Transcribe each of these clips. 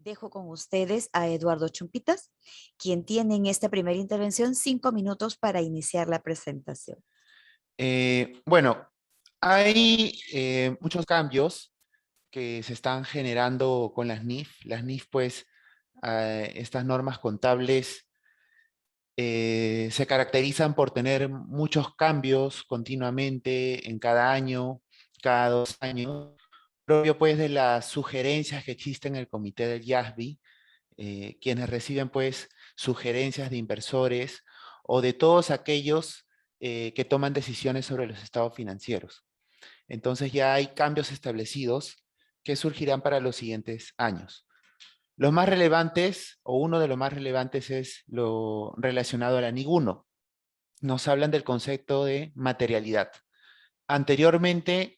Dejo con ustedes a Eduardo Chumpitas, quien tiene en esta primera intervención 5 minutos para iniciar la presentación. Bueno, hay muchos cambios que se están generando con las NIF. Las NIF, pues, estas normas contables se caracterizan por tener muchos cambios continuamente en cada año, cada 2 años, propio pues de las sugerencias que existen en el comité del IASBI, quienes reciben pues sugerencias de inversores o de todos aquellos que toman decisiones sobre los estados financieros. Entonces ya hay cambios establecidos que surgirán para los siguientes años. Los más relevantes, o uno de los más relevantes, es lo relacionado a la NIC 1. Nos hablan del concepto de materialidad. Anteriormente,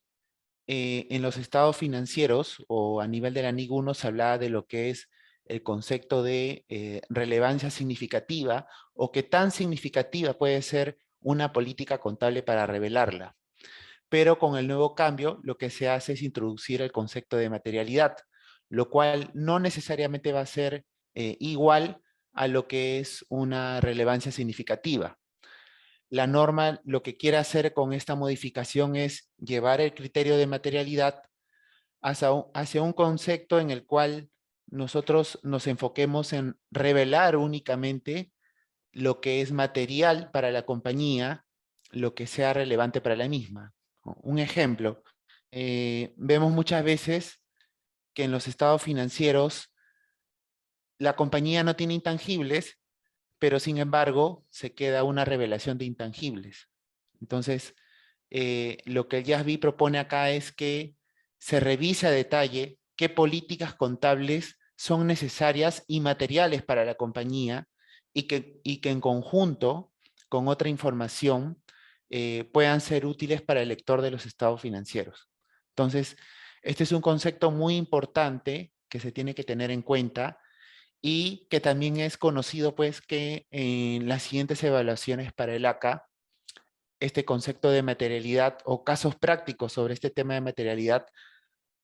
en los estados financieros o a nivel de la NIC 1 se hablaba de lo que es el concepto de relevancia significativa o qué tan significativa puede ser una política contable para revelarla. Pero con el nuevo cambio lo que se hace es introducir el concepto de materialidad, lo cual no necesariamente va a ser igual a lo que es una relevancia significativa. La norma lo que quiere hacer con esta modificación es llevar el criterio de materialidad hacia un concepto en el cual nosotros nos enfoquemos en revelar únicamente lo que es material para la compañía, lo que sea relevante para la misma. Un ejemplo, vemos muchas veces que en los estados financieros la compañía no tiene intangibles, pero sin embargo se queda una revelación de intangibles. Entonces, lo que el IASB propone acá es que se revise a detalle qué políticas contables son necesarias y materiales para la compañía y que en conjunto con otra información puedan ser útiles para el lector de los estados financieros. Entonces, este es un concepto muy importante que se tiene que tener en cuenta y que también es conocido pues que en las siguientes evaluaciones para el ACA, este concepto de materialidad o casos prácticos sobre este tema de materialidad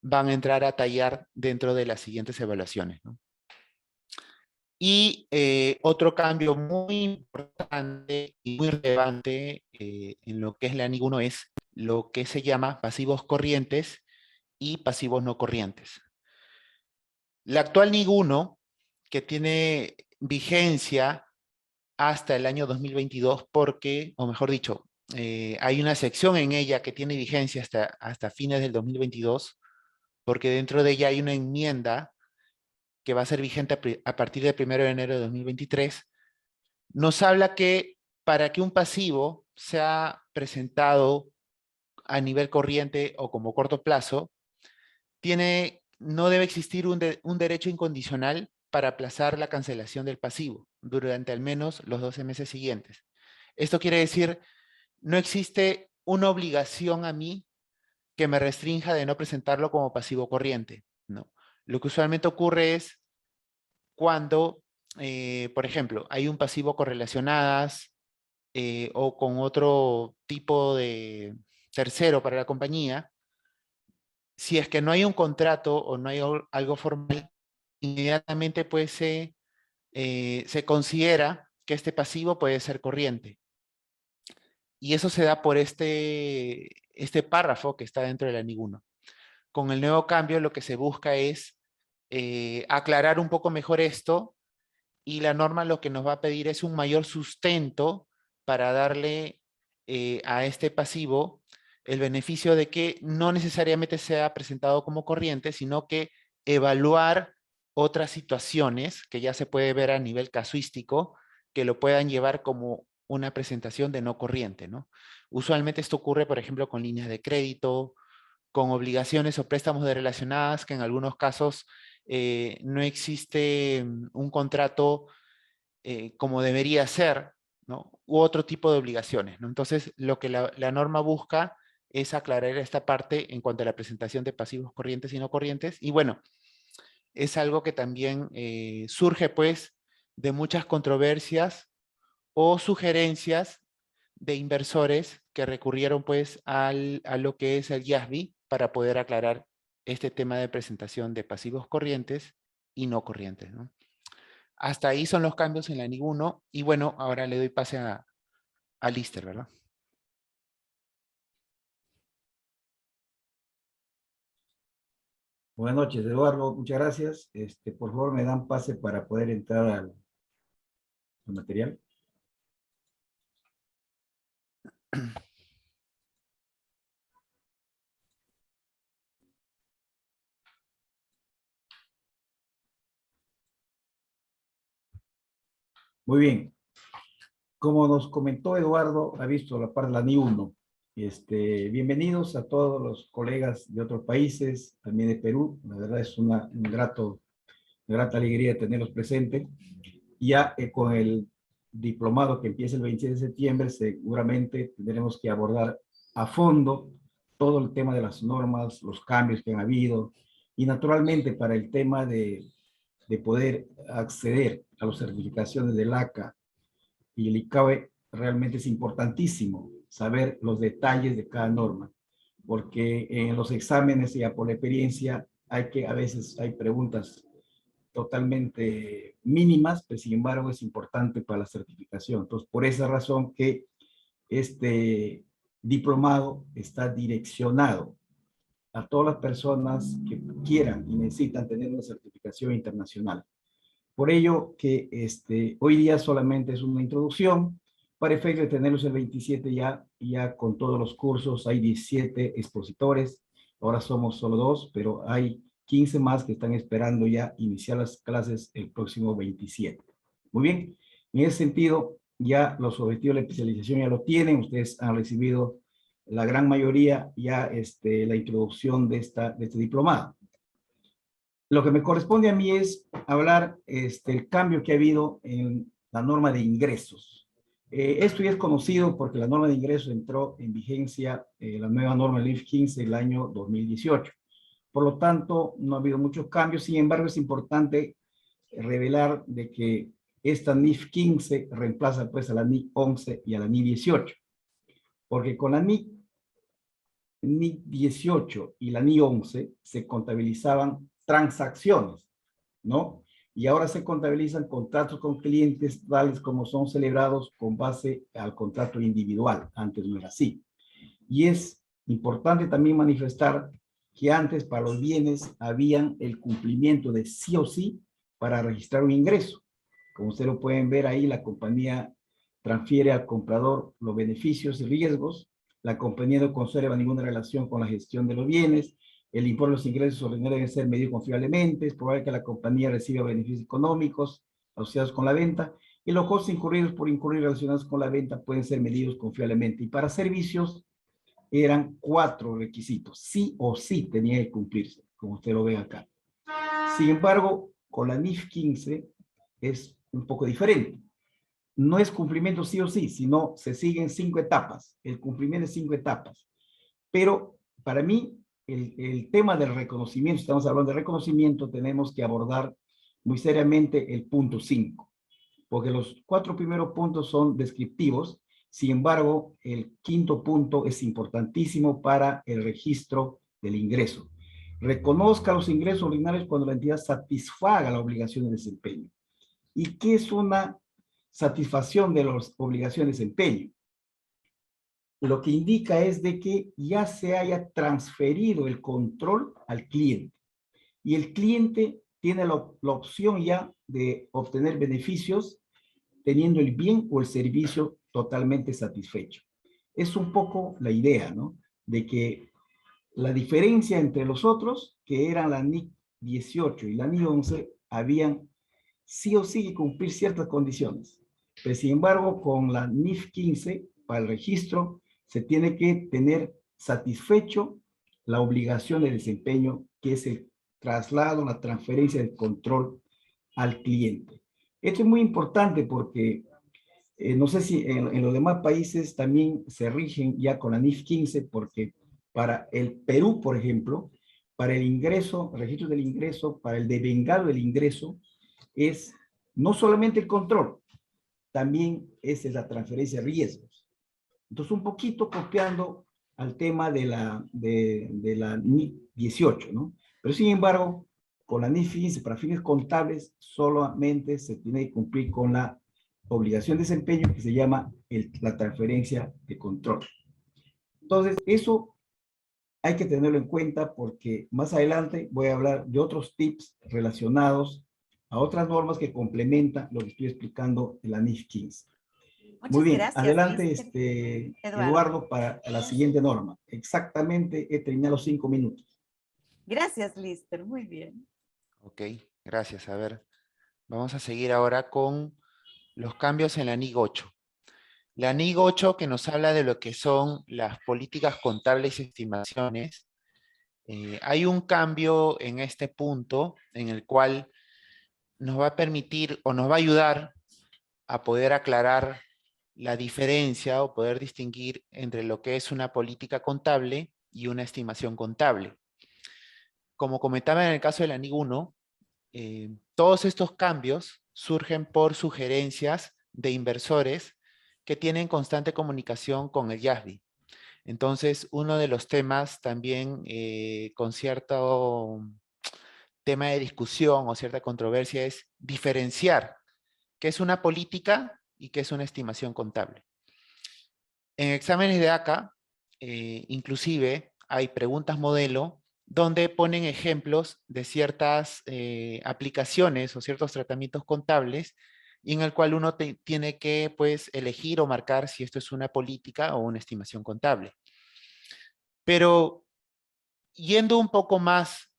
van a entrar a tallar dentro de las siguientes evaluaciones, ¿no? Y otro cambio muy importante y muy relevante en lo que es la NIC 1 es lo que se llama pasivos corrientes y pasivos no corrientes. La actual NIC 1, que tiene vigencia hasta el año 2022 porque, o mejor dicho, hay una sección en ella que tiene vigencia hasta fines del 2022 porque dentro de ella hay una enmienda que va a ser vigente a partir del 1 de enero de 2023, nos habla que para que un pasivo sea presentado a nivel corriente o como corto plazo, no debe existir un derecho incondicional para aplazar la cancelación del pasivo durante al menos los 12 meses siguientes. Esto quiere decir, no existe una obligación a mí que me restrinja de no presentarlo como pasivo corriente, ¿no? Lo que usualmente ocurre es cuando, por ejemplo, hay un pasivo correlacionadas o con otro tipo de tercero para la compañía. Si es que no hay un contrato o no hay algo formal, inmediatamente pues se considera que este pasivo puede ser corriente. Y eso se da por este párrafo que está dentro de la NIC 1. Con el nuevo cambio lo que se busca es aclarar un poco mejor esto y la norma lo que nos va a pedir es un mayor sustento para darle a este pasivo el beneficio de que no necesariamente sea presentado como corriente, sino que evaluar otras situaciones que ya se puede ver a nivel casuístico que lo puedan llevar como una presentación de no corriente, ¿no? Usualmente esto ocurre, por ejemplo, con líneas de crédito, con obligaciones o préstamos de relacionadas, que en algunos casos no existe un contrato como debería ser, ¿no? U otro tipo de obligaciones, ¿no? Entonces, lo que la norma busca es aclarar esta parte en cuanto a la presentación de pasivos corrientes y no corrientes. Y bueno, es algo que también surge pues de muchas controversias o sugerencias de inversores que recurrieron pues a lo que es el IASB para poder aclarar este tema de presentación de pasivos corrientes y no corrientes, ¿no? Hasta ahí son los cambios en la NIF 1 y bueno, ahora le doy pase a Lister, ¿verdad? Buenas noches, Eduardo. Muchas gracias. Por favor, me dan pase para poder entrar al material. Muy bien. Como nos comentó Eduardo, ha visto la parte de la NI 1. Bienvenidos a todos los colegas de otros países, también de Perú. La verdad es una grata alegría tenerlos presentes. Ya con el diplomado que empieza el 27 de septiembre, seguramente tendremos que abordar a fondo todo el tema de las normas, los cambios que han habido, y naturalmente para el tema de poder acceder a las certificaciones del ACA y el ICAWE, realmente es importantísimo saber los detalles de cada norma, porque en los exámenes, ya por la experiencia, a veces hay preguntas totalmente mínimas, pero sin embargo es importante para la certificación. Entonces, por esa razón que este diplomado está direccionado a todas las personas que quieran y necesitan tener una certificación internacional. Por ello que hoy día solamente es una introducción, para efecto de tenerlos el 27 ya con todos los cursos. Hay 17 expositores, ahora somos solo 2, pero hay 15 más que están esperando ya iniciar las clases el próximo 27. Muy bien, en ese sentido, ya los objetivos de la especialización ya lo tienen, ustedes han recibido la gran mayoría ya la introducción de este diplomado. Lo que me corresponde a mí es hablar el cambio que ha habido en la norma de ingresos. Esto ya es conocido porque la norma de ingresos entró en vigencia, la nueva norma del NIF 15, el año 2018. Por lo tanto, no ha habido muchos cambios. Sin embargo, es importante revelar de que esta NIF 15 reemplaza pues a la NIF 11 y a la NIF 18. Porque con la NIF 18 y la NIF 11 se contabilizaban transacciones, ¿no? Y ahora se contabilizan contratos con clientes tales como son celebrados con base al contrato individual. Antes no era así. Y es importante también manifestar que antes para los bienes habían el cumplimiento de sí o sí para registrar un ingreso. Como ustedes lo pueden ver ahí, la compañía transfiere al comprador los beneficios y riesgos. La compañía no conserva ninguna relación con la gestión de los bienes. El impuesto de los ingresos ordinarios debe ser medido confiablemente. Es probable que la compañía reciba beneficios económicos asociados con la venta. Y los costos incurridos por incurrir relacionados con la venta pueden ser medidos confiablemente. Y para servicios eran 4 requisitos. Sí o sí tenía que cumplirse, como usted lo ve acá. Sin embargo, con la NIF 15 es un poco diferente. No es cumplimiento sí o sí, sino se siguen 5 etapas. El cumplimiento es 5 etapas. Pero para mí, el tema del reconocimiento, estamos hablando de reconocimiento, tenemos que abordar muy seriamente el punto 5, porque los 4 primeros puntos son descriptivos. Sin embargo, el quinto punto es importantísimo para el registro del ingreso. Reconozca los ingresos ordinarios cuando la entidad satisfaga la obligación de desempeño. ¿Y qué es una satisfacción de las obligaciones de desempeño? Lo que indica es de que ya se haya transferido el control al cliente. Y el cliente tiene la opción ya de obtener beneficios teniendo el bien o el servicio totalmente satisfecho. Es un poco la idea, ¿no? De que la diferencia entre los otros, que eran la NIF 18 y la NIF 11, habían sí o sí que cumplir ciertas condiciones. Pero sin embargo, con la NIF 15, para el registro, se tiene que tener satisfecho la obligación de desempeño, que es el traslado, la transferencia del control al cliente. Esto es muy importante porque no sé si en los demás países también se rigen ya con la NIF 15, porque para el Perú, por ejemplo, para el ingreso, registro del ingreso, para el devengado del ingreso, es no solamente el control, también es la transferencia de riesgos. Entonces, un poquito copiando al tema de la NIF 18, ¿no? Pero sin embargo, con la NIF 15, para fines contables, solamente se tiene que cumplir con la obligación de desempeño que se llama la transferencia de control. Entonces, eso hay que tenerlo en cuenta porque más adelante voy a hablar de otros tips relacionados a otras normas que complementan lo que estoy explicando en la NIF 15. Muy Muchas bien, gracias, adelante, Lister. Eduardo, para la siguiente norma. Exactamente, he terminado 5 minutos. Gracias, Lister. Muy bien. Ok, gracias. A ver, vamos a seguir ahora con los cambios en la NIC 8. La NIC 8 que nos habla de lo que son las políticas contables y estimaciones. Hay un cambio en este punto en el cual nos va a permitir o nos va a ayudar a poder aclarar la diferencia o poder distinguir entre lo que es una política contable y una estimación contable. Como comentaba en el caso de la NIC 1, todos estos cambios surgen por sugerencias de inversores que tienen constante comunicación con el IASB. Entonces, uno de los temas también con cierto tema de discusión o cierta controversia es diferenciar qué es una política y qué es una estimación contable. En exámenes de ACA, inclusive, hay preguntas modelo donde ponen ejemplos de ciertas aplicaciones o ciertos tratamientos contables y en el cual uno tiene que pues, elegir o marcar si esto es una política o una estimación contable. Pero yendo un poco más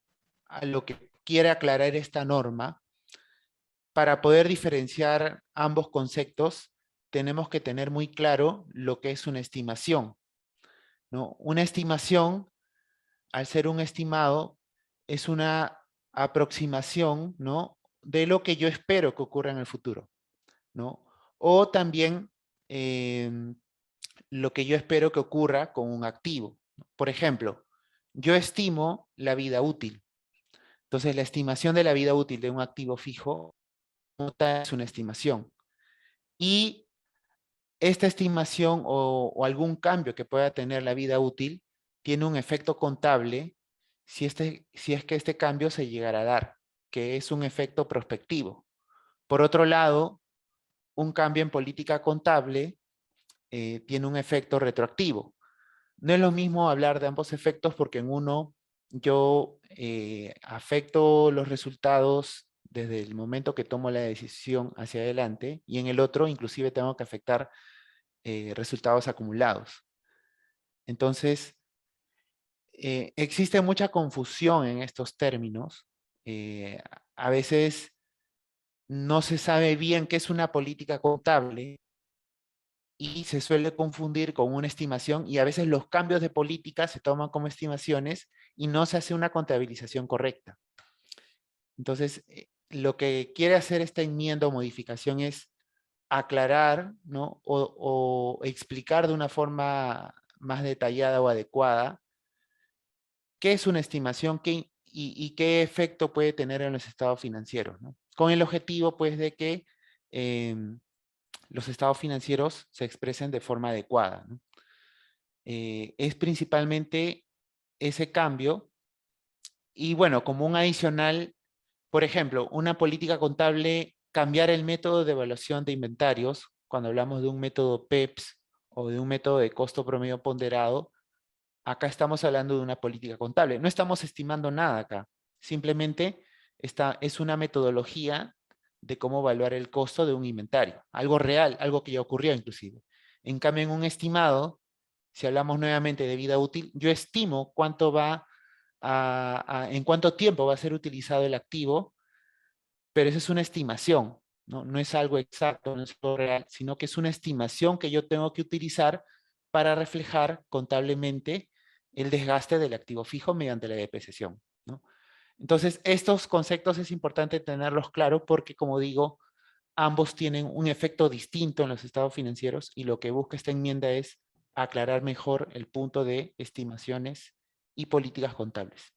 a lo que quiere aclarar esta norma, para poder diferenciar ambos conceptos, tenemos que tener muy claro lo que es una estimación, ¿no? Una estimación, al ser un estimado, es una aproximación, ¿no?, de lo que yo espero que ocurra en el futuro, ¿no? O también lo que yo espero que ocurra con un activo. Por ejemplo, yo estimo la vida útil. Entonces, la estimación de la vida útil de un activo fijo es una estimación. Y esta estimación o algún cambio que pueda tener la vida útil tiene un efecto contable si es que este cambio se llegara a dar, que es un efecto prospectivo. Por otro lado, un cambio en política contable tiene un efecto retroactivo. No es lo mismo hablar de ambos efectos porque en uno yo afecto los resultados desde el momento que tomo la decisión hacia adelante y en el otro inclusive tengo que afectar resultados acumulados. Entonces, existe mucha confusión en estos términos. A veces no se sabe bien qué es una política contable y se suele confundir con una estimación y a veces los cambios de política se toman como estimaciones y no se hace una contabilización correcta. Entonces, lo que quiere hacer esta enmienda o modificación es aclarar, ¿no?, o explicar de una forma más detallada o adecuada qué es una estimación y qué efecto puede tener en los estados financieros, ¿no? Con el objetivo, pues, de que los estados financieros se expresen de forma adecuada, ¿no? Es principalmente ese cambio. Y bueno, como un adicional, por ejemplo, una política contable, cambiar el método de evaluación de inventarios, cuando hablamos de un método PEPS o de un método de costo promedio ponderado, acá estamos hablando de una política contable. No estamos estimando nada acá. Simplemente es una metodología de cómo evaluar el costo de un inventario. Algo real, algo que ya ocurrió inclusive. En cambio, en un estimado, si hablamos nuevamente de vida útil, yo estimo cuánto en cuánto tiempo va a ser utilizado el activo, pero eso es una estimación, ¿no? No es algo exacto, no es algo real, sino que es una estimación que yo tengo que utilizar para reflejar contablemente el desgaste del activo fijo mediante la depreciación, ¿no? Entonces, estos conceptos es importante tenerlos claros porque, como digo, ambos tienen un efecto distinto en los estados financieros y lo que busca esta enmienda es aclarar mejor el punto de estimaciones y políticas contables.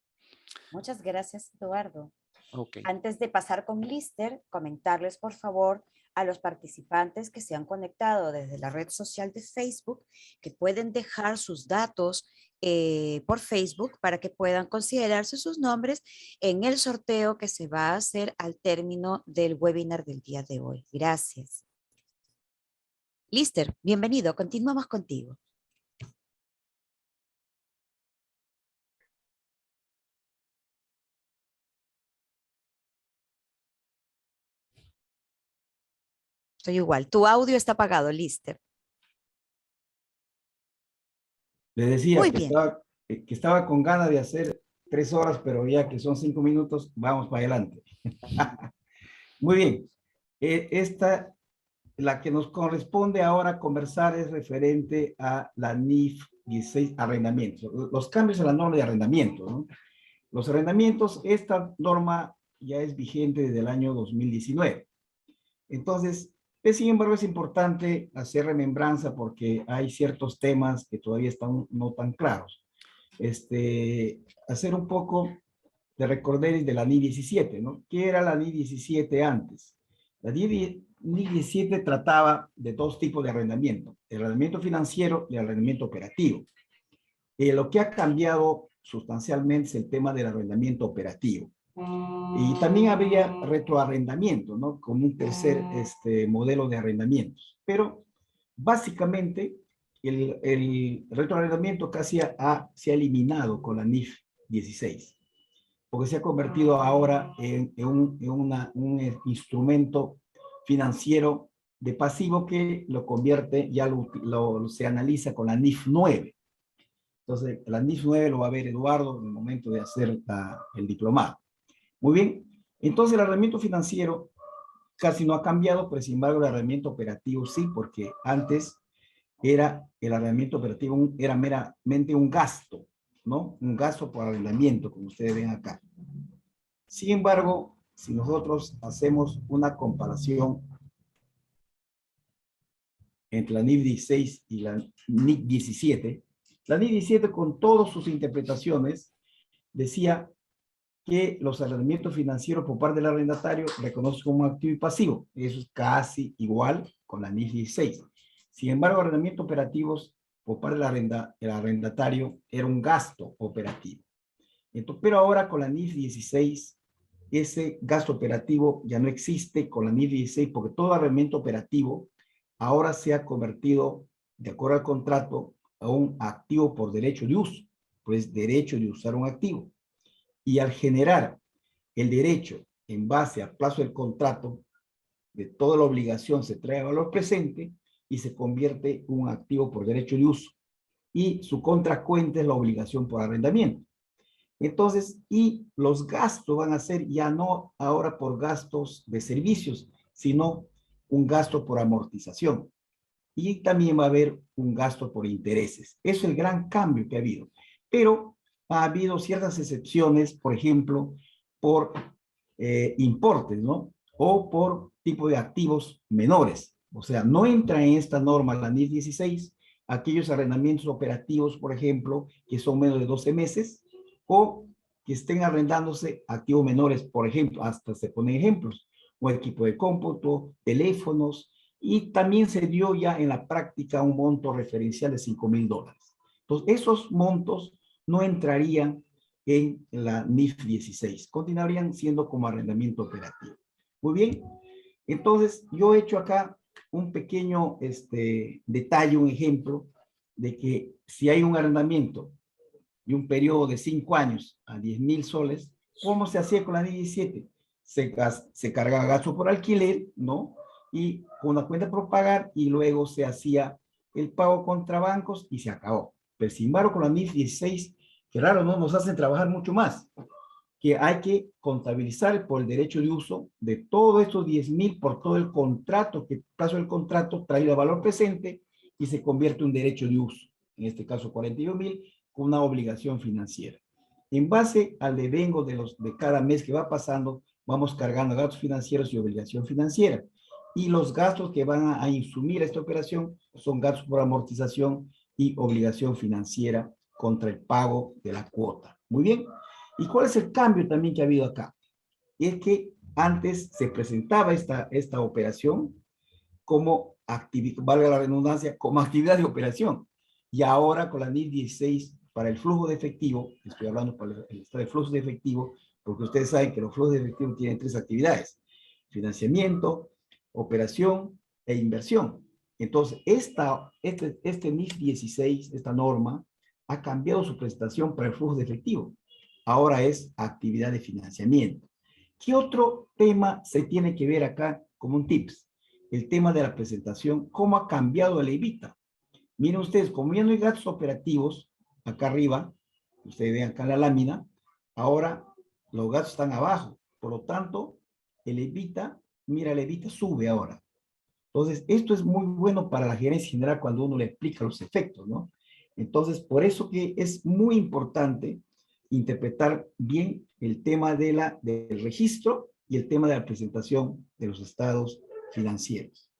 Muchas gracias, Eduardo. Ok. Antes de pasar con Lister, comentarles, por favor, a los participantes que se han conectado desde la red social de Facebook, que pueden dejar sus datos por Facebook para que puedan considerarse sus nombres en el sorteo que se va a hacer al término del webinar del día de hoy. Gracias. Lister, bienvenido. Continuamos contigo. Estoy igual. Tu audio está apagado, Lister. Le decía Muy bien. que estaba con ganas de hacer 3 horas, pero ya que son 5 minutos, vamos para adelante. Muy bien. La que nos corresponde ahora conversar es referente a la NIF 16 arrendamientos. Los cambios en la norma de arrendamiento, ¿no? Los arrendamientos, esta norma ya es vigente desde el año 2019. Entonces, sin embargo, es importante hacer remembranza porque hay ciertos temas que todavía están no tan claros. Hacer un poco de recordar de la NIF 17, ¿no? ¿Qué era la NIF 17 antes? La NIF 17 trataba de 2 tipos de arrendamiento, el arrendamiento financiero y el arrendamiento operativo. Lo que ha cambiado sustancialmente es el tema del arrendamiento operativo. Y también habría retroarrendamiento, ¿no? Como un tercer modelo de arrendamientos. Pero básicamente el retroarrendamiento casi se ha eliminado con la NIF 16, porque se ha convertido ahora en un instrumento financiero de pasivo que lo convierte, ya se analiza con la NIF 9. Entonces, la NIF 9 lo va a ver Eduardo en el momento de hacer el diplomado. Muy bien. Entonces, el arrendamiento financiero casi no ha cambiado, pero sin embargo, el arrendamiento operativo sí, porque antes el arrendamiento operativo era meramente un gasto, ¿no? Un gasto por arrendamiento, como ustedes ven acá. Sin embargo, si nosotros hacemos una comparación entre la NIF 16 y la NIF 17, la NIF 17 con todas sus interpretaciones decía que los arrendamientos financieros por parte del arrendatario reconocen como activo y pasivo. Eso es casi igual con la NIF 16. Sin embargo, arrendamientos operativos por parte del arrendatario era un gasto operativo. Entonces, pero ahora con la NIF 16, ese gasto operativo ya no existe con la NIF 16 porque todo arrendamiento operativo ahora se ha convertido, de acuerdo al contrato, a un activo por derecho de uso, pues derecho de usar un activo. Y al generar el derecho en base al plazo del contrato, de toda la obligación se trae a valor presente y se convierte en un activo por derecho de uso. Y su contracuenta es la obligación por arrendamiento. Entonces, y los gastos van a ser ya no ahora por gastos de servicios, sino un gasto por amortización. Y también va a haber un gasto por intereses. Eso es el gran cambio que ha habido. Pero ha habido ciertas excepciones, por ejemplo, por importes, ¿no? O por tipo de activos menores. O sea, no entra en esta norma la NIF 16 aquellos arrendamientos operativos, por ejemplo, que son menos de 12 meses, o que estén arrendándose activos menores, por ejemplo, hasta se ponen ejemplos, o equipo de cómputo, teléfonos, y también se dio ya en la práctica un monto referencial de $5,000. Entonces, esos montos no entrarían en la NIF 16, continuarían siendo como arrendamiento operativo. Muy bien, entonces yo he hecho acá un pequeño detalle, un ejemplo de que si hay un arrendamiento de un periodo de 5 años a 10,000 soles, ¿cómo se hacía con la NIF 17? Se cargaba gasto por alquiler, ¿no? Y con una cuenta por pagar y luego se hacía el pago contra bancos y se acabó. Pero sin embargo, con la NIF 16, que raro, ¿no? Nos hacen trabajar mucho más, que hay que contabilizar por el derecho de uso de todos estos 10,000 por todo el contrato, que plazo del contrato traído a valor presente y se convierte en un derecho de uso, en este caso 42,000, con una obligación financiera. En base al devengo de cada mes que va pasando, vamos cargando gastos financieros y obligación financiera. Y los gastos que van a insumir esta operación son gastos por amortización y obligación financiera contra el pago de la cuota. Muy bien. ¿Y cuál es el cambio también que ha habido acá? Es que antes se presentaba esta operación como valga la redundancia, como actividad de operación. Y ahora con la NIF 16 para el flujo de efectivo, estoy hablando para el estado de flujo de efectivo, porque ustedes saben que los flujos de efectivo tienen 3 actividades: financiamiento, operación e inversión. Entonces, este NIF 16, esta norma, ha cambiado su presentación para el flujo de efectivo. Ahora es actividad de financiamiento. ¿Qué otro tema se tiene que ver acá como un tips? El tema de la presentación, ¿cómo ha cambiado el EBITDA? Miren ustedes, como ya no hay gastos operativos, acá arriba, ustedes ven acá en la lámina, ahora los gastos están abajo. Por lo tanto, el EBITDA, mira, el EBITDA sube ahora. Entonces, esto es muy bueno para la gerencia general cuando uno le explica los efectos, ¿no? Entonces, por eso que es muy importante interpretar bien el tema del registro y el tema de la presentación de los estados financieros.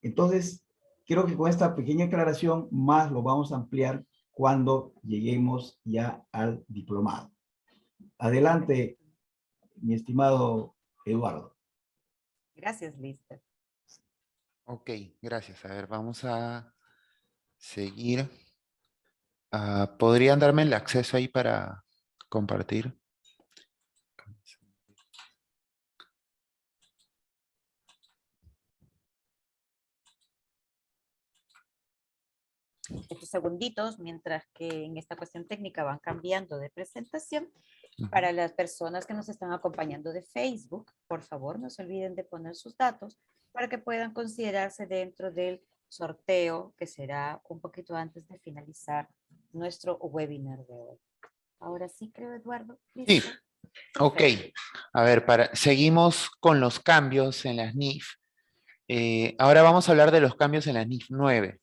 Entonces, creo que con esta pequeña aclaración más lo vamos a ampliar cuando lleguemos ya al diplomado. Adelante, mi estimado Eduardo. Gracias, Lister. Ok, gracias. A ver, vamos a seguir. ¿Podrían darme el acceso ahí para compartir? Estos segunditos, mientras que en esta cuestión técnica van cambiando de presentación. Para las personas que nos están acompañando de Facebook, por favor, no se olviden de poner sus datos para que puedan considerarse dentro del sorteo que será un poquito antes de finalizar nuestro webinar de hoy. Ahora sí, creo, Eduardo. ¿Listo? Sí, ok. A ver, seguimos con los cambios en las NIF. Ahora vamos a hablar de los cambios en la NIF 9.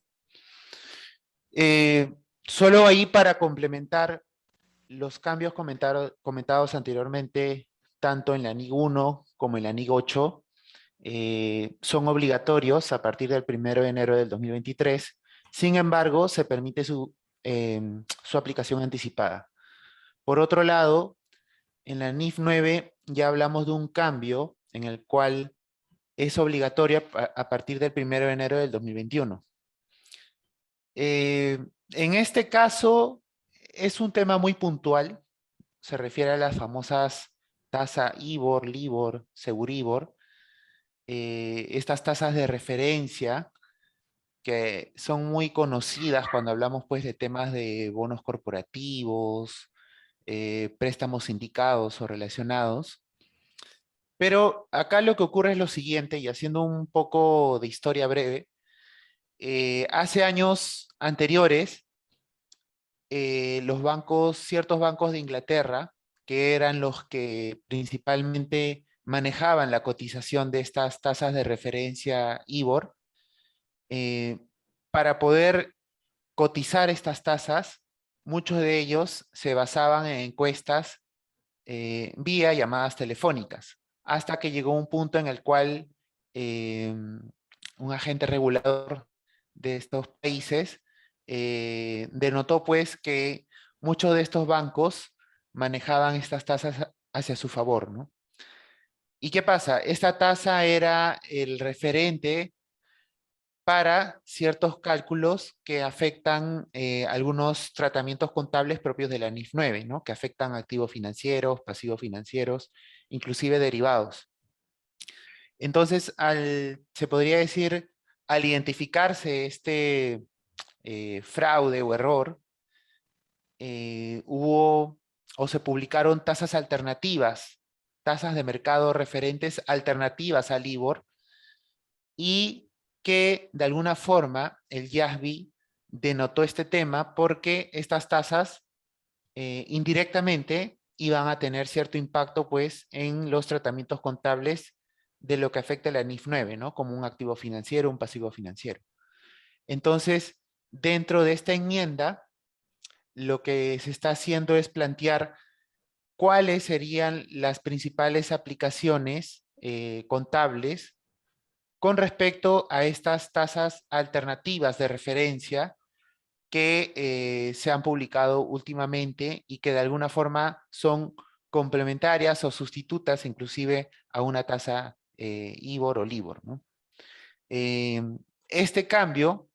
Solo ahí para complementar los cambios comentados anteriormente, tanto en la NIG 1 como en la NIG 8, son obligatorios a partir del 1 de enero del 2023. Sin embargo, se permite su aplicación anticipada. Por otro lado, en la NIF 9 ya hablamos de un cambio en el cual es obligatoria a partir del 1 de enero del 2021. En este caso, es un tema muy puntual. Se refiere a las famosas tasa IBOR, LIBOR, Seguribor. Estas tasas de referencia que son muy conocidas cuando hablamos pues de temas de bonos corporativos, préstamos sindicados o relacionados. Pero acá lo que ocurre es lo siguiente, y haciendo un poco de historia breve, hace años anteriores, ciertos bancos de Inglaterra, que eran los que principalmente manejaban la cotización de estas tasas de referencia IBOR, para poder cotizar estas tasas, muchos de ellos se basaban en encuestas vía llamadas telefónicas, hasta que llegó un punto en el cual un agente regulador de estos países denotó pues que muchos de estos bancos manejaban estas tasas hacia su favor, ¿no? ¿Y qué pasa? Esta tasa era el referente para ciertos cálculos que afectan algunos tratamientos contables propios de la NIF 9, ¿no? Que afectan activos financieros, pasivos financieros, inclusive derivados. Entonces, se podría decir, al identificarse este fraude o error, hubo o se publicaron tasas alternativas, tasas de mercado referentes alternativas al IBOR, y que de alguna forma el IASB denotó este tema porque estas tasas indirectamente iban a tener cierto impacto pues en los tratamientos contables de lo que afecta a la NIF 9, ¿no? Como un activo financiero, un pasivo financiero. Entonces, dentro de esta enmienda, lo que se está haciendo es plantear cuáles serían las principales aplicaciones contables con respecto a estas tasas alternativas de referencia que se han publicado últimamente y que de alguna forma son complementarias o sustitutas inclusive a una tasa IBOR o LIBOR, ¿no? Eh, este cambio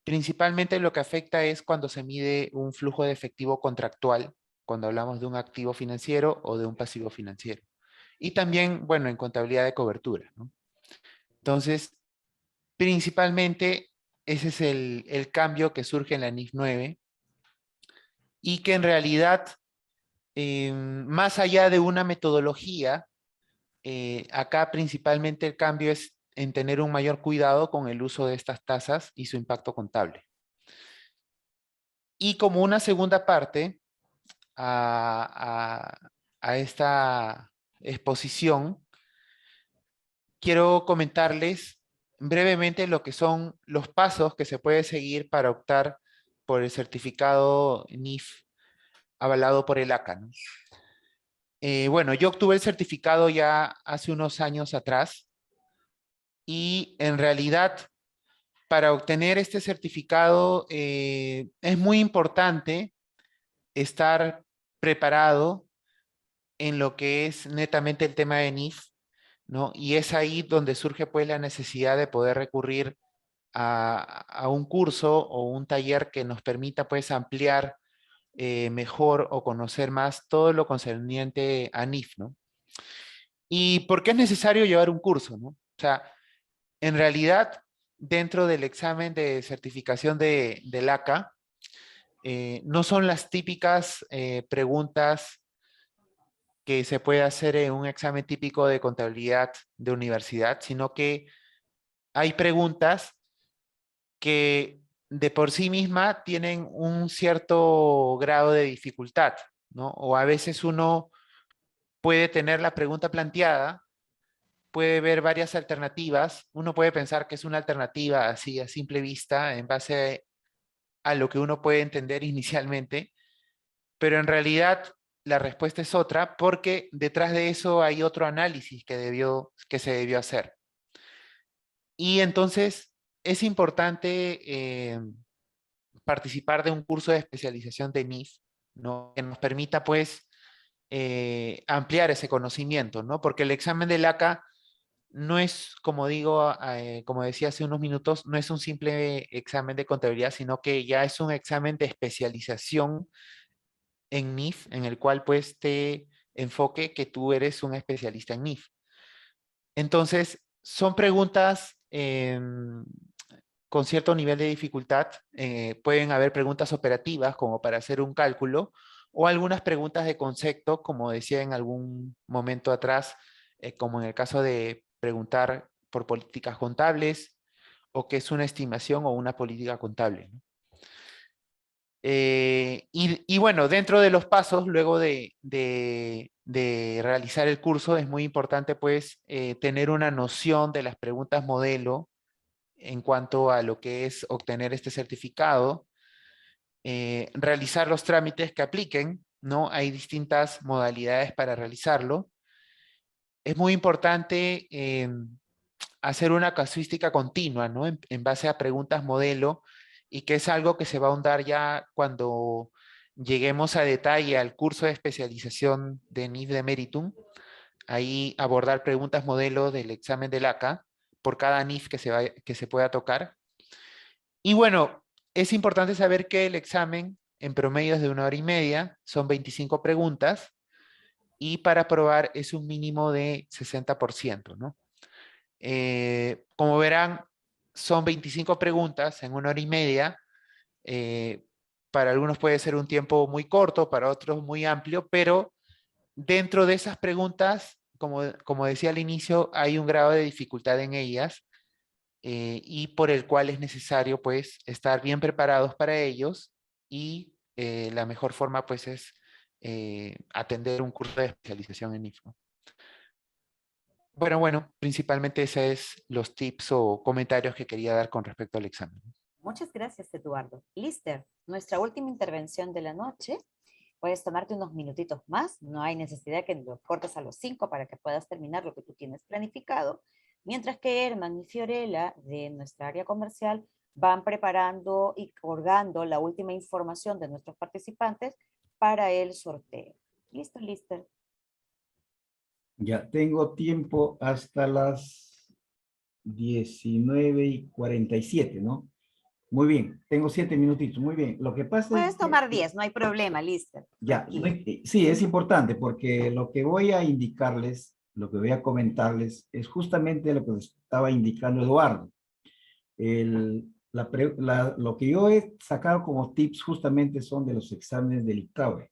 principalmente lo que afecta es cuando se mide un flujo de efectivo contractual, cuando hablamos de un activo financiero o de un pasivo financiero. Y también, bueno, en contabilidad de cobertura, ¿no? Entonces, principalmente ese es el cambio que surge en la NIF 9 y que en realidad, más allá de una metodología, acá principalmente el cambio es en tener un mayor cuidado con el uso de estas tasas y su impacto contable. Y como una segunda parte a esta exposición, quiero comentarles brevemente lo que son los pasos que se puede seguir para optar por el certificado NIF avalado por el ACA, ¿no? Bueno, yo obtuve el certificado ya hace unos años atrás y en realidad para obtener este certificado es muy importante estar preparado en lo que es netamente el tema de NIF, ¿no? Y es ahí donde surge pues la necesidad de poder recurrir a un curso o un taller que nos permita pues ampliar mejor o conocer más todo lo concerniente a NIF, ¿no? ¿Y por qué es necesario llevar un curso, no? O sea, en realidad, dentro del examen de certificación del ACA, no son las típicas preguntas que se puede hacer en un examen típico de contabilidad de universidad, sino que hay preguntas que de por sí misma tienen un cierto grado de dificultad, ¿no? O a veces uno puede tener la pregunta planteada, puede ver varias alternativas, uno puede pensar que es una alternativa así a simple vista en base a lo que uno puede entender inicialmente, pero en realidad la respuesta es otra porque detrás de eso hay otro análisis que se debió hacer. Y entonces es importante participar de un curso de especialización de NIF, ¿no? Que nos permita pues ampliar ese conocimiento, ¿no? Porque el examen del ACA no es, como digo, como decía hace unos minutos, no es un simple examen de contabilidad, sino que ya es un examen de especialización en NIF, en el cual pues te enfoque que tú eres un especialista en NIF. Entonces, son preguntas con cierto nivel de dificultad. Pueden haber preguntas operativas como para hacer un cálculo o algunas preguntas de concepto, como decía en algún momento atrás, como en el caso de preguntar por políticas contables o qué es una estimación o una política contable, ¿no? Y bueno, dentro de los pasos, luego de realizar el curso, es muy importante pues tener una noción de las preguntas modelo en cuanto a lo que es obtener este certificado, realizar los trámites que apliquen, ¿no? Hay distintas modalidades para realizarlo. Es muy importante hacer una casuística continua, ¿no? En base a preguntas modelo, y que es algo que se va a ahondar ya cuando lleguemos a detalle al curso de especialización de NIF de Meritum. Ahí abordar preguntas modelo del examen del ACA por cada NIF que se pueda tocar. Y bueno, es importante saber que el examen en promedio es de 1 hora y media, son 25 preguntas, y para aprobar es un mínimo de 60%, ¿no? Como verán, son 25 preguntas en 1 hora y media. eh, para algunos puede ser un tiempo muy corto, para otros muy amplio, pero dentro de esas preguntas, como decía al inicio, hay un grado de dificultad en ellas y por el cual es necesario pues estar bien preparados para ellos y la mejor forma pues es atender un curso de especialización en IFO. Bueno, principalmente esos es los tips o comentarios que quería dar con respecto al examen. Muchas gracias, Eduardo. Lister, nuestra última intervención de la noche. Puedes tomarte unos minutitos más. No hay necesidad que lo cortes a los 5 para que puedas terminar lo que tú tienes planificado. Mientras que Herman y Fiorella de nuestra área comercial van preparando y colgando la última información de nuestros participantes para el sorteo. ¿Listo, Lister? Ya tengo tiempo hasta las 19:47, ¿no? Muy bien, tengo 7 minutitos, muy bien. Lo que pasa Puedes es tomar que, 10, no hay problema, Lister. ya, Tranquilo. sí, es importante porque lo que voy a indicarles, lo que voy a comentarles, es justamente lo que estaba indicando Eduardo. Lo que yo he sacado como tips justamente son de los exámenes del ICAWE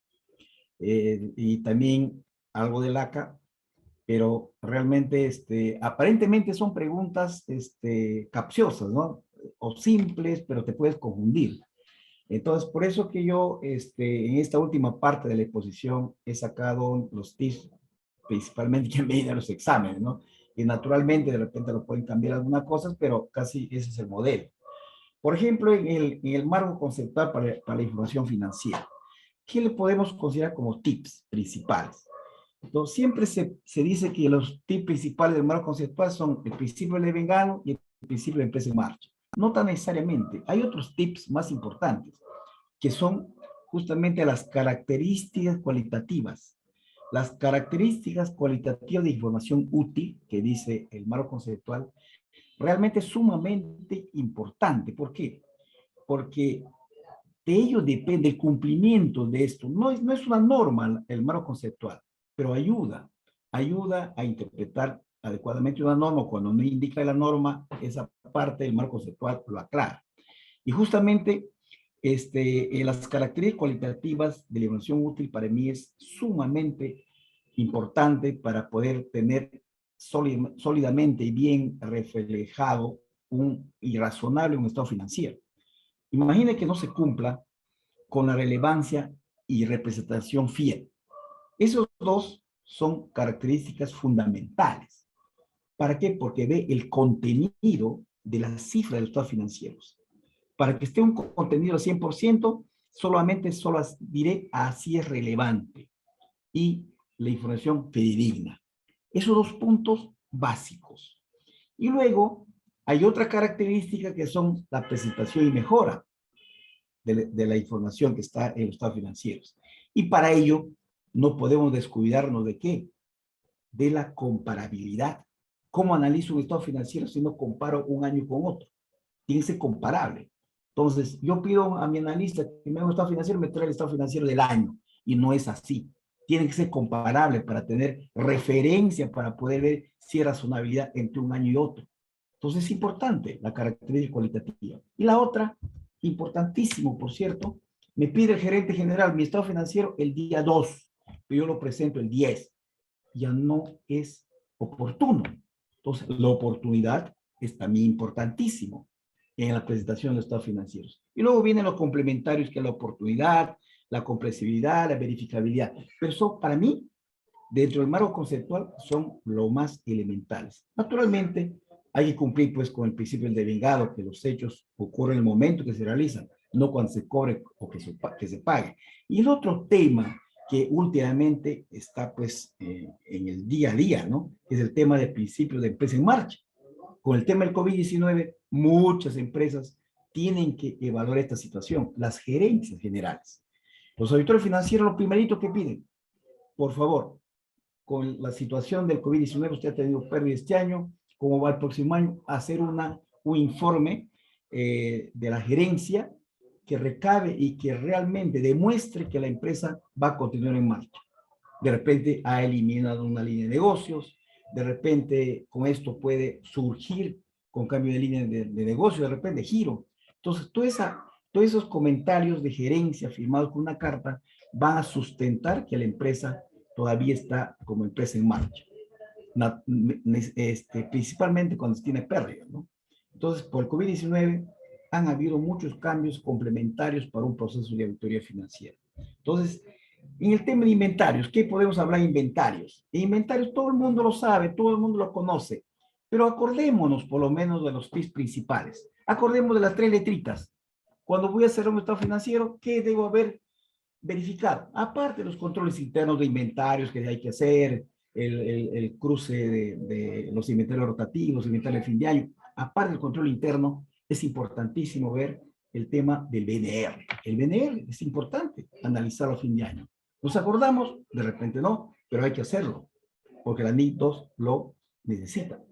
y también algo del ACA, pero realmente aparentemente son preguntas capciosas, ¿no? O simples, pero te puedes confundir. Entonces, por eso que yo en esta última parte de la exposición he sacado los tips, principalmente que me a los exámenes, ¿no? Y naturalmente de repente lo pueden cambiar algunas cosas, pero casi ese es el modelo. Por ejemplo, en el marco conceptual para la información financiera, ¿qué le podemos considerar como tips principales? Entonces, siempre se dice que los tips principales del marco conceptual son el principio de Levi-Gano y el principio de empresa en marcha. No tan necesariamente. Hay otros tips más importantes, que son justamente las características cualitativas. Las características cualitativas de información útil, que dice el marco conceptual, realmente es sumamente importante. ¿Por qué? Porque de ello depende el cumplimiento de esto. No es una norma el marco conceptual, pero ayuda a interpretar adecuadamente una norma. Cuando no indica la norma, esa parte del marco conceptual lo aclara. Y justamente las características cualitativas de la información útil para mí es sumamente importante para poder tener sólidamente y bien reflejado y razonable un estado financiero. Imagine que no se cumpla con la relevancia y representación fiel. Esos dos son características fundamentales. ¿Para qué? Porque ve el contenido de las cifras de los estados financieros. Para que esté un contenido al 100%, solo diré así es relevante y la información fidedigna. Esos dos puntos básicos. Y luego hay otra característica que son la presentación y mejora de la información que está en los estados financieros. Y para ello no podemos descuidarnos de qué? De la comparabilidad. ¿Cómo analizo un estado financiero si no comparo un año con otro? Tiene que ser comparable. Entonces, yo pido a mi analista que me haga un estado financiero, me trae el estado financiero del año, y no es así. Tiene que ser comparable para tener referencia, para poder ver si hay razonabilidad entre un año y otro. Entonces, es importante la característica cualitativa. Y la otra, importantísimo, por cierto, me pide el gerente general mi estado financiero el día 2, pero yo lo presento el 10. Ya no es oportuno. Entonces, la oportunidad es también importantísimo en la presentación de los estados financieros. Y luego vienen los complementarios, que es la oportunidad, la comprensibilidad, la verificabilidad. Pero eso, para mí, dentro del marco conceptual, son lo más elementales. Naturalmente, hay que cumplir pues con el principio del devengado, que los hechos ocurren en el momento que se realizan, no cuando se cobre o que se pague. Y el otro tema que últimamente está pues en el día a día, ¿no? Es el tema del principio de empresa en marcha. Con el tema del COVID-19, muchas empresas tienen que evaluar esta situación, las gerencias generales. Los auditores financieros, lo primerito que piden, por favor, con la situación del COVID-19, usted ha tenido pérdida este año, ¿cómo va el próximo año? Hacer un informe de la gerencia que recabe y que realmente demuestre que la empresa va a continuar en marcha. De repente ha eliminado una línea de negocios, de repente con esto puede surgir con cambio de línea de negocio, de repente giro. Entonces, todos esos comentarios de gerencia firmados con una carta van a sustentar que la empresa todavía está como empresa en marcha, principalmente cuando tiene pérdida, ¿no? Entonces, por el COVID-19 han habido muchos cambios complementarios para un proceso de auditoría financiera. Entonces, en el tema de inventarios, ¿qué podemos hablar de inventarios? De inventarios todo el mundo lo sabe, todo el mundo lo conoce, pero acordémonos por lo menos de los tips principales. Acordemos de las 3 letritas. Cuando voy a hacer un estado financiero, ¿qué debo haber verificado? Aparte de los controles internos de inventarios que hay que hacer, el cruce de los inventarios rotativos, inventarios de fin de año, aparte del control interno, es importantísimo ver el tema del BNR. El BNR es importante analizarlo a fin de año. ¿Nos acordamos? De repente no, pero hay que hacerlo, porque la NIC 2 lo necesita.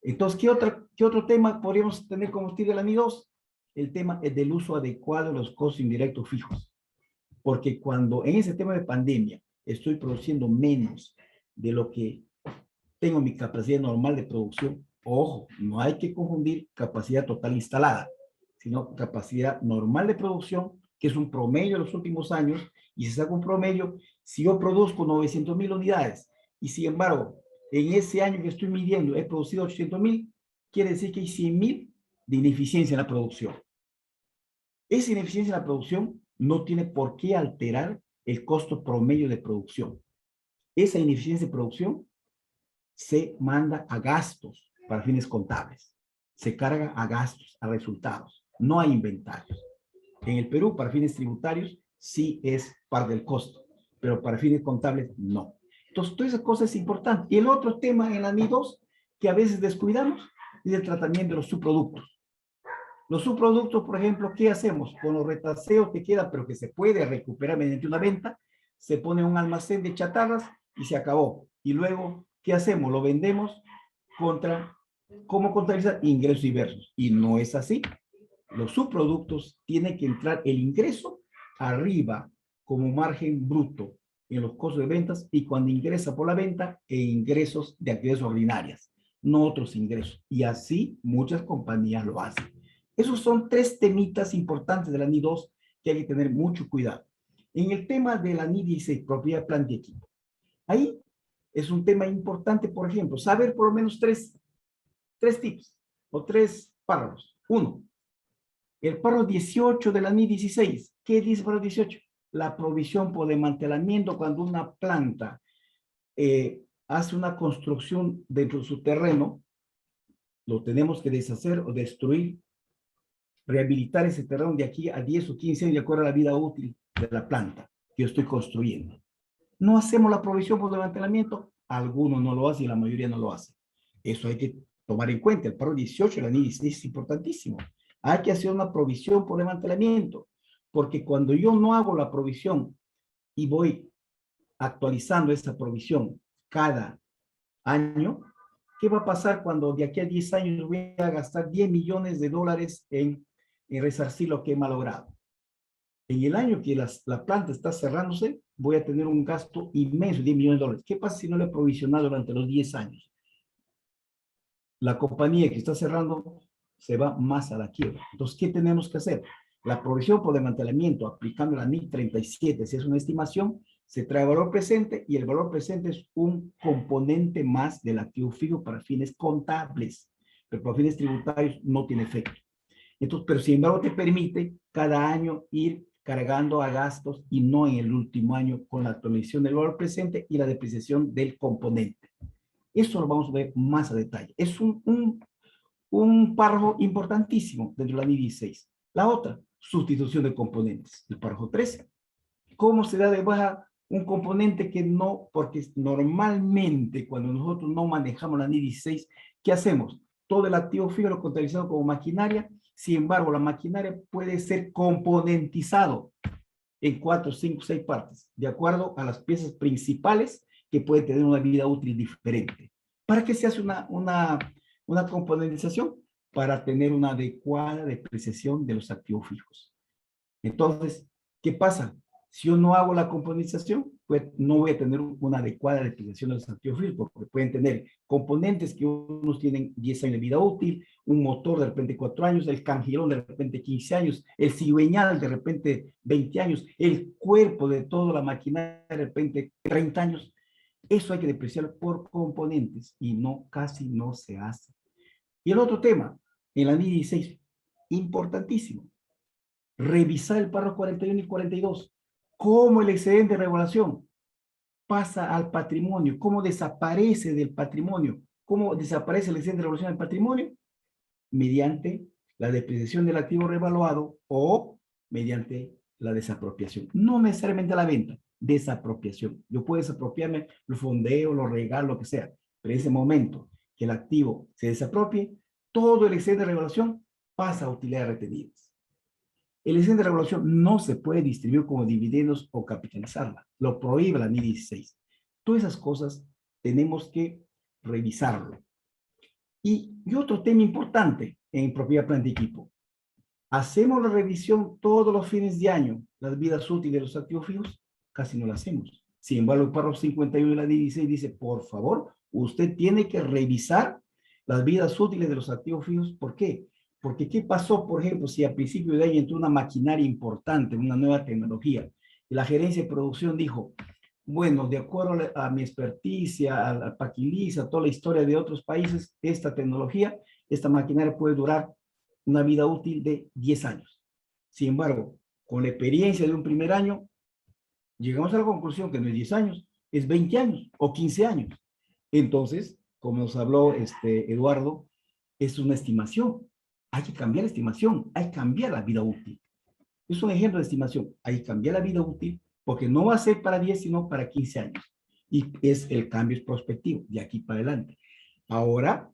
Entonces, ¿Qué otro tema podríamos tener como tip de la NI2? El tema es del uso adecuado de los costos indirectos fijos. Porque cuando en ese tema de pandemia estoy produciendo menos de lo que tengo mi capacidad normal de producción, ojo, no hay que confundir capacidad total instalada, sino capacidad normal de producción, que es un promedio de los últimos años, y se saca un promedio, si yo produzco 900,000 unidades, y sin embargo, en ese año que estoy midiendo he producido 800,000, quiere decir que hay 100,000 de ineficiencia en la producción. Esa ineficiencia en la producción no tiene por qué alterar el costo promedio de producción. Esa ineficiencia de producción se manda a gastos para fines contables. Se carga a gastos, a resultados, no a inventarios. En el Perú, para fines tributarios, sí es parte del costo, pero para fines contables, no. Entonces, toda esa cosa es importante. Y el otro tema en la NI2 que a veces descuidamos es el tratamiento de los subproductos. Los subproductos, por ejemplo, ¿qué hacemos? Con los retaseos que quedan, pero que se puede recuperar mediante una venta, se pone un almacén de chatarras y se acabó. Y luego, ¿qué hacemos? Lo vendemos contra, ¿cómo contabilizar? Ingresos diversos. Y no es así. Los subproductos tienen que entrar el ingreso arriba como margen bruto en los costos de ventas y cuando ingresa por la venta e ingresos de actividades ordinarias, no otros ingresos. Y así muchas compañías lo hacen. Esos son 3 temitas importantes de la NI2 que hay que tener mucho cuidado. En el tema de la NI16, propiedad, planta y equipo. Ahí es un tema importante, por ejemplo, saber por lo menos tres tips o 3 párrafos. 1. El párrafo 18 de la NI16. ¿Qué dice el párrafo 18? La provisión por desmantelamiento cuando una planta hace una construcción dentro de su terreno, lo tenemos que deshacer o destruir, rehabilitar ese terreno de aquí a 10 o 15 años de acuerdo a la vida útil de la planta que yo estoy construyendo. No hacemos la provisión por desmantelamiento, algunos no lo hacen y la mayoría no lo hace. Eso hay que tomar en cuenta. El párrafo 18 de la NI16 es importantísimo. Hay que hacer una provisión por desmantelamiento, porque cuando yo no hago la provisión y voy actualizando esa provisión cada año, ¿qué va a pasar cuando de aquí a 10 años voy a gastar 10 millones de dólares en resarcir lo que he malogrado? En el año que la planta está cerrándose, voy a tener un gasto inmenso, 10 millones de dólares. ¿Qué pasa si no lo he provisionado durante los 10 años? La compañía que está cerrando se va más a la quiebra. Entonces, ¿qué tenemos que hacer? La provisión por desmantelamiento, aplicando la NIC 37, si es una estimación, se trae valor presente y el valor presente es un componente más del activo fijo para fines contables, pero para fines tributarios no tiene efecto. Entonces, pero sin embargo te permite cada año ir cargando a gastos y no en el último año con la actualización del valor presente y la depreciación del componente. Eso lo vamos a ver más a detalle. Es un párrafo importantísimo dentro de la NI 16. La otra, sustitución de componentes. El párrafo 13. ¿Cómo se da de baja un componente que no? Porque normalmente cuando nosotros no manejamos la NI 16, ¿qué hacemos? Todo el activo fijo lo contabilizamos como maquinaria. Sin embargo, la maquinaria puede ser componentizado en 4, 5, 6 partes, de acuerdo a las piezas principales que pueden tener una vida útil diferente. ¿Para qué se hace una componentización? Para tener una adecuada depreciación de los activos fijos. Entonces, ¿qué pasa? Si yo no hago la componentización, pues no voy a tener una adecuada depreciación de los activos fijos, porque pueden tener componentes que unos tienen 10 años de vida útil, un motor de repente 4 años, el cangilón de repente 15 años, el cigüeñal de repente 20 años, el cuerpo de toda la maquinaria de repente 30 años. Eso hay que depreciar por componentes y no, casi no se hace. Y el otro tema, en la NI 16, importantísimo, revisar el párrafo 41 y 42. ¿Cómo el excedente de regulación pasa al patrimonio? ¿Cómo desaparece del patrimonio? ¿Cómo desaparece el excedente de regulación del patrimonio? Mediante la depreciación del activo revaluado o mediante la desapropiación. No necesariamente la venta, desapropiación. Yo puedo desapropiarme, lo fondeo, lo regalo, lo que sea, pero en ese momento que el activo se desapropie, todo el excedente de regulación pasa a utilidades retenidas. El excedente de regulación no se puede distribuir como dividendos o capitalizarla. Lo prohíbe la NI 16. Todas esas cosas tenemos que revisarlo. Y otro tema importante en propiedad planta y equipo. ¿Hacemos la revisión todos los fines de año, las vidas útiles de los activos fijos? Casi no la hacemos. Sin embargo, el párrafo 51 de la 16 dice, por favor, usted tiene que revisar las vidas útiles de los activos fijos. ¿Por qué? Porque ¿qué pasó, por ejemplo, si a principio de año entró una maquinaria importante, una nueva tecnología, y la gerencia de producción dijo, bueno, de acuerdo a mi experticia, a Paquiliza, a toda la historia de otros países, esta tecnología, esta maquinaria puede durar una vida útil de 10 años. Sin embargo, con la experiencia de un primer año, llegamos a la conclusión que no es 10 años, es 20 años o 15 años. Entonces, como nos habló Eduardo, es una estimación. Hay que cambiar la estimación, hay que cambiar la vida útil. Es un ejemplo de estimación. Hay que cambiar la vida útil porque no va a ser para 10, sino para 15 años. Y el cambio es prospectivo, de aquí para adelante. Ahora,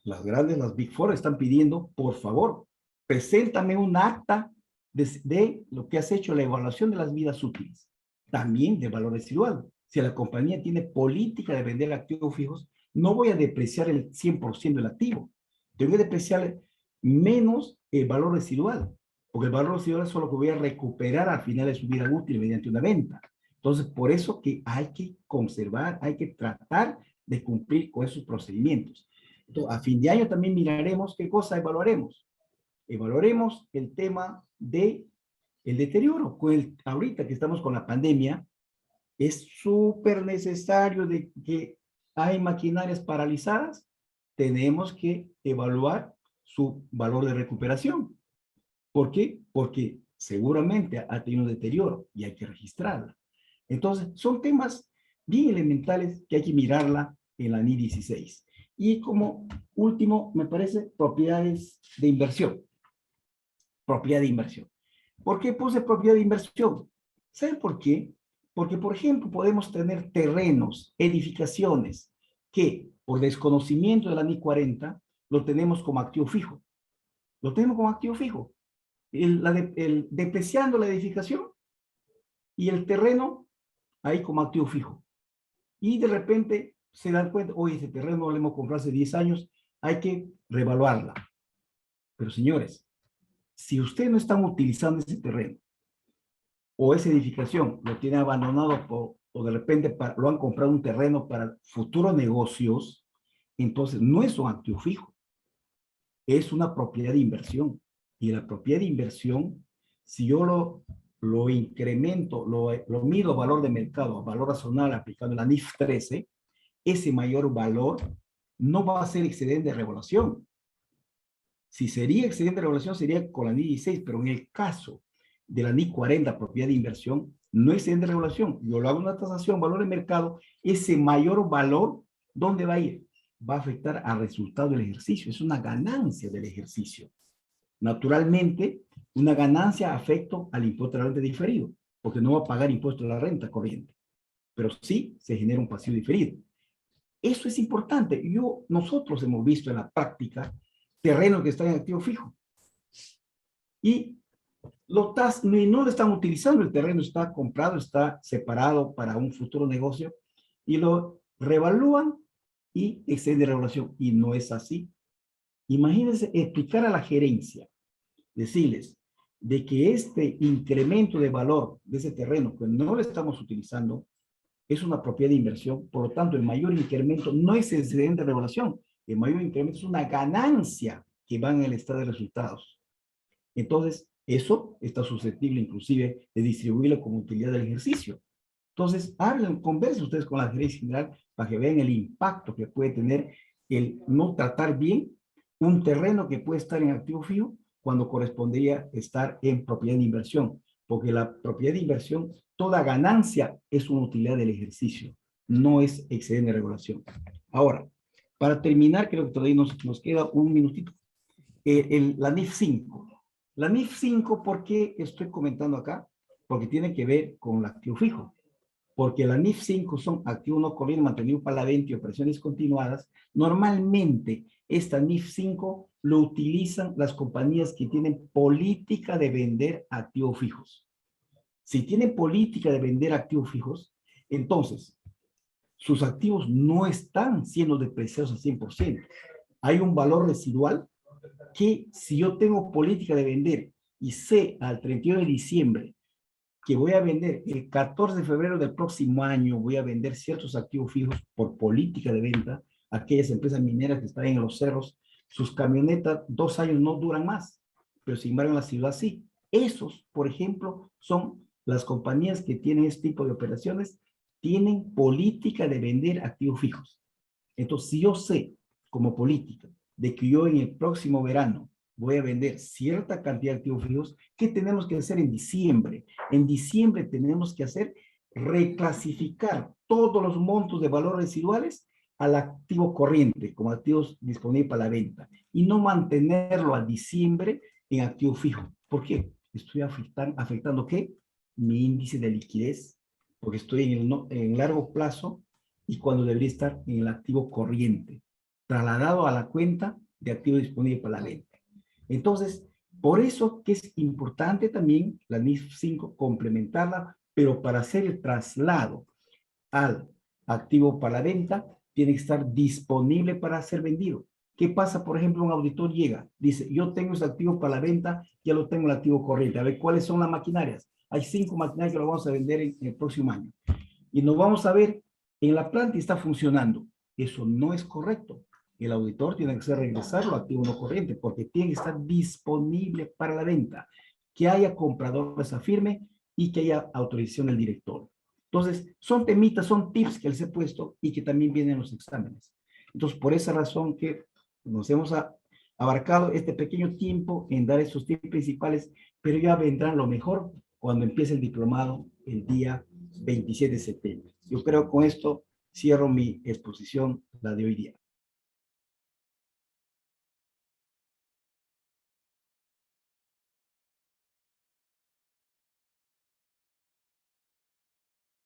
las Big Four están pidiendo, por favor, preséntame un acta de lo que has hecho, la evaluación de las vidas útiles, también de valor residual. Si la compañía tiene política de vender activos fijos, no voy a depreciar el 100% del activo. Tengo que depreciar menos el valor residual, porque el valor residual es solo lo que voy a recuperar al final de su vida útil mediante una venta. Entonces, por eso que hay que conservar, hay que tratar de cumplir con esos procedimientos. Entonces, a fin de año también miraremos qué cosa evaluaremos. Evaluaremos el tema de el deterioro. Ahorita que estamos con la pandemia, es súper necesario de que hay maquinarias paralizadas, tenemos que evaluar su valor de recuperación. ¿Por qué? Porque seguramente ha tenido deterioro y hay que registrarla. Entonces, son temas bien elementales que hay que mirarla en la NI 16. Y como último, me parece, propiedades de inversión. Propiedad de inversión. ¿Por qué puse propiedad de inversión? ¿Saben por qué? Porque, por ejemplo, podemos tener terrenos, edificaciones, que por desconocimiento de la NI 40, lo tenemos como activo fijo. Lo tenemos como activo fijo. Depreciando la edificación y el terreno ahí como activo fijo. Y de repente se dan cuenta, oye, ese terreno lo hemos comprado hace 10 años, hay que revaluarla. Pero señores, si ustedes no están utilizando ese terreno o esa edificación, lo tienen abandonado o de repente lo han comprado un terreno para futuros negocios, entonces no es un activo fijo, es una propiedad de inversión. Y la propiedad de inversión, si yo lo incremento, lo mido a valor de mercado, a valor razonable aplicando la NIF 13, ese mayor valor no va a ser excedente de revaluación. Si sería excedente de revaluación, sería con la NI 16, pero en el caso de la NI 40, propiedad de inversión, no es excedente de revaluación. Yo lo hago una tasación, valor de mercado, ese mayor valor, ¿dónde va a ir? Va a afectar al resultado del ejercicio. Es una ganancia del ejercicio. Naturalmente, una ganancia afecta al impuesto de la renta diferido, porque no va a pagar impuesto a la renta corriente, pero sí se genera un pasivo diferido. Eso es importante. Nosotros hemos visto en la práctica terrenos que están en activo fijo y no lo están utilizando, el terreno está comprado, está separado para un futuro negocio y lo revalúan y excede revaluación, y no es así. Imagínense explicar a la gerencia, decirles de que este incremento de valor de ese terreno que no lo estamos utilizando es una propiedad de inversión, por lo tanto el mayor incremento no es excedente de revaluación, el mayor incremento es una ganancia que va en el estado de resultados. Entonces, eso está susceptible inclusive de distribuirlo como utilidad del ejercicio. Entonces, hablen, conversen ustedes con la gerencia general para que vean el impacto que puede tener el no tratar bien un terreno que puede estar en activo fijo cuando correspondería estar en propiedad de inversión, porque la propiedad de inversión, toda ganancia es una utilidad del ejercicio, no es excedente de regulación. Ahora, para terminar, creo que todavía nos queda un minutito. La NIF 5. La NIF 5, ¿por qué estoy comentando acá? Porque tiene que ver con el activo fijo. Porque la NIF 5 son activos no corrientes mantenidos para la venta y operaciones continuadas. Normalmente, esta NIF 5 lo utilizan las compañías que tienen política de vender activos fijos. Si tienen política de vender activos fijos, entonces sus activos no están siendo depreciados al 100%. hay un valor residual que si yo tengo política de vender y sé al 31 de diciembre que voy a vender el 14 de febrero del próximo año, voy a vender ciertos activos fijos por política de venta, aquellas empresas mineras que están en los cerros, sus camionetas 2 años no duran más, pero sin embargo en la ciudad sí. Esos, por ejemplo, son las compañías que tienen este tipo de operaciones, tienen política de vender activos fijos. Entonces, si yo sé como política de que yo en el próximo verano voy a vender cierta cantidad de activos fijos, ¿qué tenemos que hacer en diciembre? En diciembre tenemos que hacer reclasificar todos los montos de valores residuales al activo corriente, como activos disponibles para la venta, y no mantenerlo a diciembre en activo fijo. ¿Por qué? Estoy afectando ¿qué? Mi índice de liquidez, porque estoy en largo plazo y cuando debería estar en el activo corriente, trasladado a la cuenta de activo disponible para la venta. Entonces, por eso que es importante también la NIF 5 complementarla, pero para hacer el traslado al activo para la venta, tiene que estar disponible para ser vendido. ¿Qué pasa? Por ejemplo, un auditor llega, dice, yo tengo ese activo para la venta, ya lo tengo el activo corriente. A ver, ¿cuáles son las maquinarias? Hay 5 maquinarias que lo vamos a vender en el próximo año. Y nos vamos a ver en la planta y está funcionando. Eso no es correcto. El auditor tiene que hacer regresar lo activo no corriente porque tiene que estar disponible para la venta, que haya compradores a firme y que haya autorización del director. Entonces, son temitas, son tips que les he puesto y que también vienen en los exámenes. Entonces, por esa razón que nos hemos abarcado este pequeño tiempo en dar esos tips principales, pero ya vendrán lo mejor cuando empiece el diplomado el día 27 de septiembre. Yo creo que con esto cierro mi exposición, la de hoy día.